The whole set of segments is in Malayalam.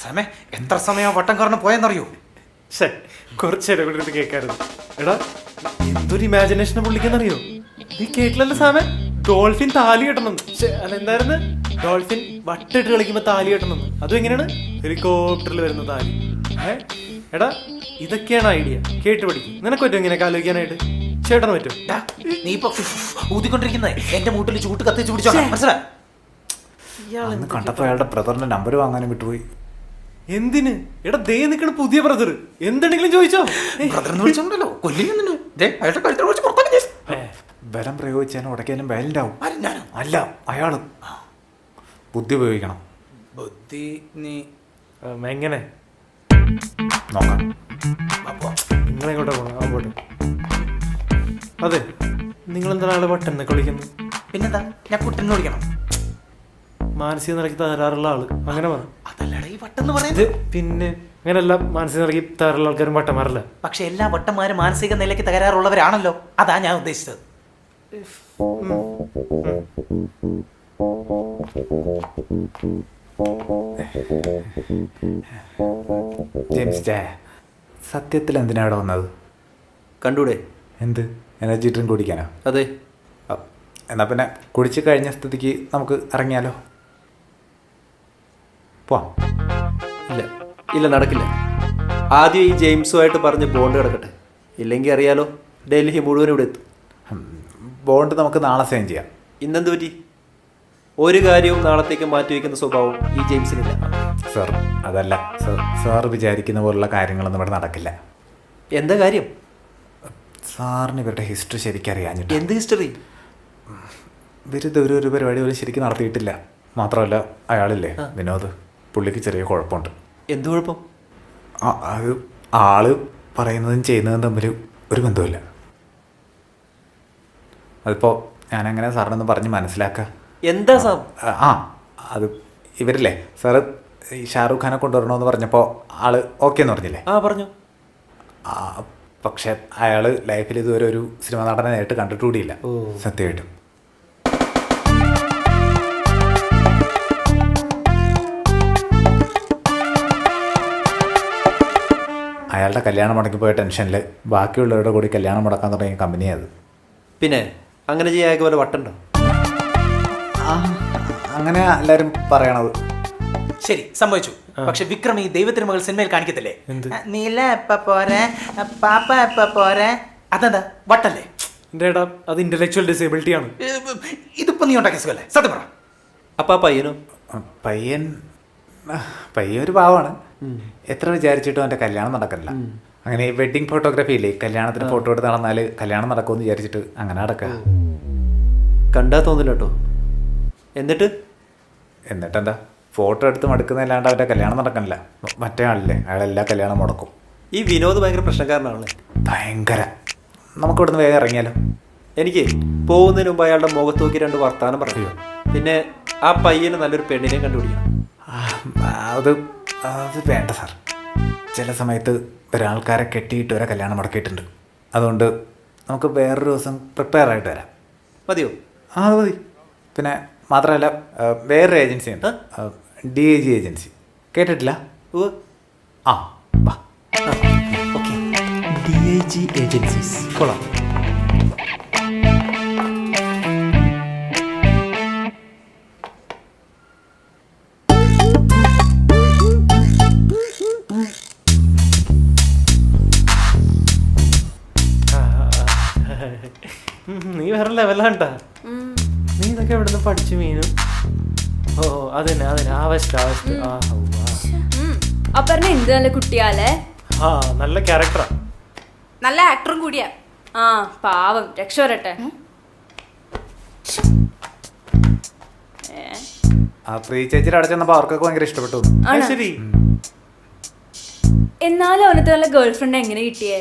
സമയം എത്ര സമയം വട്ടം കാരണം പോയെന്നറിയോ? കുറച്ചേരം കൂടി കേൾക്കാറുണ്ട്. എടാ എന്തൊരു ഇമാജിനേഷൻ പുള്ളിക്കെന്നറിയോ? നീ കേട്ടില്ലല്ലോ സാമേ, ഡോൾഫിൻ താലി കെട്ടണം. അതെന്തായിരുന്നു? ഡോൾഫിൻ വട്ടിട്ട് കളിക്കുമ്പോ താലി കെട്ടണം. അതും എങ്ങനെയാണ്? ഹെലികോപ്റ്ററിൽ വരുന്ന താലി. എടാ ഇതൊക്കെയാണ് ഐഡിയ. കേട്ട് പഠിക്കും. നിനക്ക് പറ്റും ഇങ്ങനെ ആലോചിക്കാനായിട്ട്? ചേട്ടന് പറ്റും? നീ ഇപ്പൊ ഊതിക്കൊണ്ടിരിക്കുന്നേ എന്റെ മൂട്ടിൽ ചൂട്ട് കത്തിച്ച് പിടിച്ചോ, മനസ്സിലായി? കണ്ടപ്പോ അയാളുടെ ബ്രദറിന്റെ നമ്പർ വാങ്ങാനും വിട്ടുപോയി. എന്തിന്? എടാ ദേ നിക്കണ പുതിയ ബ്രദർ, എന്തെങ്കിലും ചോദിച്ചോ? ബ്രദറിനെ വിളിച്ചോണ്ടല്ലോ കൊല്ലിങ്ങനെ ബലം പ്രയോഗിച്ചാലും ഉടക്കാനും വയലന്റ് ആവും. അല്ല, അയാള് ബുദ്ധി ഉപയോഗിക്കണം. ബുദ്ധി നീ എങ്ങനെ നോക്കാം. നിങ്ങളെങ്ങോട്ടാ പോണ? അങ്ങോട്ട്. അതെ, നിങ്ങളെന്താണ് ആളെ വട്ടെന്നൊക്കെ വിളിക്കുന്നത്? പിന്നെന്താ, ഞാൻ കുട്ടനെ വിളിക്കണം. മാനസിക നിലയ്ക്ക് തകരാറുള്ള ആള്, അങ്ങനെ പറ. അതല്ലടാ ഈ വട്ടെന്ന് പറയുന്നത്. പിന്നെ അങ്ങനെയല്ല, മാനസിക നിലയ്ക്ക് തകരാറുള്ള ആൾക്കാരും വട്ടന്മാരല്ല. പക്ഷെ എല്ലാ വട്ടന്മാരും മാനസിക നിലയ്ക്ക് തകരാറുള്ളവരാണല്ലോ, അതാ ഞാൻ ഉദ്ദേശിച്ചത്. ജെയിംസ് ചേ, സത്യത്തിൽ എന്തിനാ ഇവിടെ വന്നത്? കണ്ടൂടെ? എന്ത്, എനർജി ഡ്രിങ്ക് കുടിക്കാനോ? അതെ. എന്നാൽ പിന്നെ കുടിച്ച് കഴിഞ്ഞ സ്ഥിതിക്ക് നമുക്ക് ഇറങ്ങിയാലോ? പോവാം. ഇല്ല നടക്കില്ല. ആദ്യം ഈ ജെയിംസുമായിട്ട് പറഞ്ഞ് ബോണ്ട് കിടക്കട്ടെ. ഇല്ലെങ്കിൽ അറിയാലോ, ഡൽഹി മുഴുവൻ ഇവിടെ എത്തും. ബോണ്ട് നമുക്ക് നാളെ സൈൻ ചെയ്യാം. ഇന്നെന്ത് പറ്റി? ഒരു കാര്യവും നാളത്തേക്ക് മാറ്റി വയ്ക്കുന്ന സ്വഭാവം ഈ ജെയിംസിനില്ല. സർ, അതല്ല സർ, സാർ വിചാരിക്കുന്ന പോലുള്ള കാര്യങ്ങളൊന്നും ഇവിടെ നടക്കില്ല. എന്താ കാര്യം? സാറിന് ഇവരുടെ ഹിസ്റ്ററി ശരിക്കറിയാഞ്ഞിട്ട്. എന്ത് ഹിസ്റ്ററി? ഇവരിത് ഒരു പരിപാടി പോലും ശരിക്കും നടത്തിയിട്ടില്ല. മാത്രമല്ല അയാളില്ലേ വിനോദ്, പുള്ളിക്ക് ചെറിയ കുഴപ്പമുണ്ട്. എന്ത് കുഴപ്പം? അത് ആള് പറയുന്നതും ചെയ്യുന്നതും തമ്മിൽ ഒരു ബന്ധമില്ല. അതിപ്പോൾ ഞാനങ്ങനെ സാറിനൊന്ന് പറഞ്ഞ് മനസ്സിലാക്കാം. എന്താ സാം? അത് ഇവരില്ലേ സാറ് ഈ ഷാറൂഖ് ഖാനെ കൊണ്ടുവരണമെന്ന് പറഞ്ഞപ്പോൾ ആള് ഓക്കെ എന്ന് പറഞ്ഞില്ലേ? പറഞ്ഞു. പക്ഷെ അയാൾ ലൈഫിൽ ഇതുവരെ ഒരു സിനിമ നടനെ നേരിട്ട് കണ്ടിട്ടുകൂടിയില്ല. സത്യമായിട്ടും. അയാളുടെ കല്യാണം മുടക്കി പോയ ടെൻഷനിൽ ബാക്കിയുള്ളവരുടെ കൂടി കല്യാണം മുടക്കാൻ തുടങ്ങിയ കമ്പനിയത്. പിന്നെ അങ്ങനെ ചെയ്യാൻ പോലെ വട്ടുണ്ടോ? അങ്ങനെ എല്ലാവരും പറയണത്. ശരി, സംഭവിച്ചു. പക്ഷെ വിക്രം ഈ ദൈവത്തിന് മകൾ സിനിമയിൽ കാണിക്കത്തില്ലേ, നീല എപ്പ പോരെ പാപ്പ എപ്പ പോരെ, അതെന്താ വട്ടല്ലേ? എടാ അത് ഇന്റലക്ച്വൽ ഡിസേബിലിറ്റി ആണ്. ഇതിപ്പോ നീ ഉണ്ടാക്കിയ സുഖല്ലേ? സത്യം പറ. അപ്പൊ ആ പയ്യനോ? പയ്യൻ ഒരു പാവമാണ്. എത്ര വിചാരിച്ചിട്ടും എൻ്റെ കല്യാണം നടക്കില്ല. അങ്ങനെ ഈ വെഡിങ് ഫോട്ടോഗ്രാഫി ഇല്ലേ, കല്യാണത്തിന് ഫോട്ടോ എടുത്ത് നടന്നാൽ കല്യാണം നടക്കുമെന്ന് വിചാരിച്ചിട്ട് അങ്ങനെ നടക്കുക. കണ്ടാ തോന്നില്ല കേട്ടോ. എന്നിട്ടെന്താ, ഫോട്ടോ എടുത്ത് മടുക്കുന്നതല്ലാണ്ട് അവൻ്റെ കല്യാണം നടക്കണില്ല. മറ്റേ ആളില്ലേ, അയാളെല്ലാ കല്യാണം മുടക്കും. ഈ വിനോദ് ഭയങ്കര പ്രശ്നക്കാരനാണല്ലേ? ഭയങ്കര. നമുക്ക് ഇവിടുന്ന് വേഗം ഇറങ്ങിയാലോ? എനിക്ക് പോകുന്നതിന് മുമ്പ് അയാളുടെ മുഖത്ത് നോക്കി 2 വർത്താനം പറയോ. പിന്നെ ആ പയ്യന് നല്ലൊരു പെണ്ണിനെ കണ്ടുപിടിക്കണം. അത് വേണ്ട സാർ. ചില സമയത്ത് ഒരാൾക്കാരെ കെട്ടിയിട്ട് വരെ കല്യാണം മുടക്കിയിട്ടുണ്ട്. അതുകൊണ്ട് നമുക്ക് വേറൊരു ദിവസം പ്രിപ്പയർ ആയിട്ട് വരാം. മതിയോ? അത് മതി. പിന്നെ മാത്രമല്ല വേറൊരു ഏജൻസി ഉണ്ട്, DIG ഏജൻസി. കേട്ടിട്ടില്ല? വാ. ഓക്കെ, DIG ഏജൻസീസ് കൊള്ളാം. നീ വേറെ ലെവലാണ്ടാ. നീ ഇതൊക്കെ എവിടുന്ന് പഠിച്ചു മീനും? ഓ അതന്നെ ആവശ്യം. അപ്പറിന് എന്ത് നല്ല കുട്ടിയാലേ. നല്ല ക്യാരക്ടറാ, നല്ല ആക്ടറും കൂടിയാ. പാവം, രക്ഷപ്പെടട്ടെ. പ്രീ ചേച്ചിയുടെ അവിടെ ചെന്നപ്പോൾ അവർക്കൊക്കെ ഭയങ്കര ഇഷ്ടപ്പെട്ടു. ശരി. എന്നാലും അവനത്തെ നല്ല ഗേൾ ഫ്രണ്ട് എങ്ങനെ കിട്ടിയേ?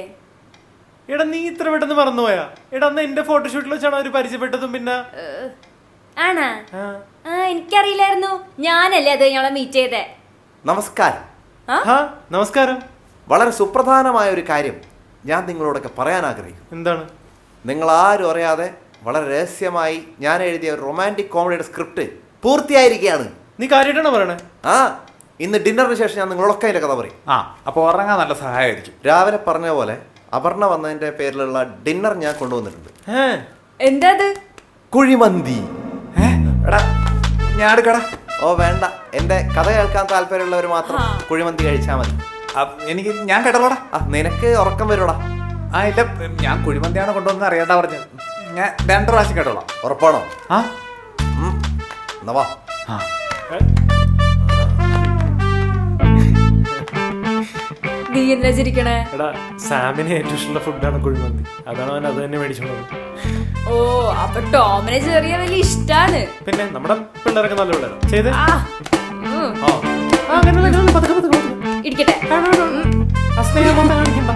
എടാ നീ ഇത്ര പെട്ടെന്ന് മറന്നുപോയാ? എടാ അന്ന് എന്റെ ഫോട്ടോഷൂട്ടിൽ വെച്ചാണ് അവര് പരിചയപ്പെട്ടതും. പിന്നെ ആണാ? എനിക്കറിയില്ലായിരുന്നു. ഞാനല്ലേ അത് ഞങ്ങളെ മീറ്റ് ചെയ്തേ. നമസ്കാരം. നമസ്കാരം. വളരെ സുപ്രധാനമായ ഒരു കാര്യം ഞാൻ നിങ്ങളോടൊക്കെ പറയാൻ ആഗ്രഹിക്കുന്നു. എന്താണ്? നിങ്ങൾ ആരും അറിയാതെ വളരെ രഹസ്യമായി ഞാൻ എഴുതിയ ഒരു റൊമാൻറ്റിക് കോമഡിയുടെ സ്ക്രിപ്റ്റ് പൂർത്തിയായിരിക്കുകയാണ്. നീ കാര്യമായിട്ടാണോ പറയണേ? ഇന്ന് ഡിന്നറിന് ശേഷം ഞാൻ നിങ്ങളൊക്കെ അതിന്റെ കഥ പറയും. ആ അപ്പോൾ ഉറങ്ങാൻ നല്ല സഹായമായിരിക്കും. രാവിലെ പറഞ്ഞ പോലെ അപർണ വന്നതിന്റെ പേരിലുള്ള ഡിന്നർ ഞാൻ കൊണ്ടുവന്നിട്ടുണ്ട്. എന്താ അത്? കുഴിമന്തി. എടാ ഞാൻ എടുക്കടാ. ഓ വേണ്ട, എന്റെ കഥ കേൾക്കാൻ താല്പര്യമുള്ളവർ മാത്രം കുഴിമന്തി കഴിച്ചാൽ മതി. ഞാൻ കേട്ടല്ലോടാ. ആ നിനക്ക് ഉറക്കം വരുടാ. ആ ഇല്ല, ഞാൻ കുഴിമന്തിയാണ് കൊണ്ടുവന്ന് അറിയാണ്ടാ പറഞ്ഞത്. ഞാൻ 2 പ്രാവശ്യം കേട്ടോളാം. ഉറപ്പാണോ? ആ എന്നാ വാ. ആ നീ എന്താ ചിരിക്കണേ? എടാ സാമിന് ഏറ്റവും ഇഷ്ടമുള്ള ഫുഡാണ് കുഴിമന്തി. അതാണ് അവൻ അത് തന്നെ മേടിച്ചോളൂ. ഓ അപ്പൊ ടോമിനെ ചെറിയ വലിയ ഇഷ്ടാണ്. പിന്നെ നമ്മുടെ പിള്ളേരൊക്കെ നല്ല പിള്ളേരാ. ചെയ്ത് ആ ഉം. ആ അങ്ങനെ പതുക്കെ ഇരിക്കട്ടെ. സ്നേഹം കാണിക്കണ്ട.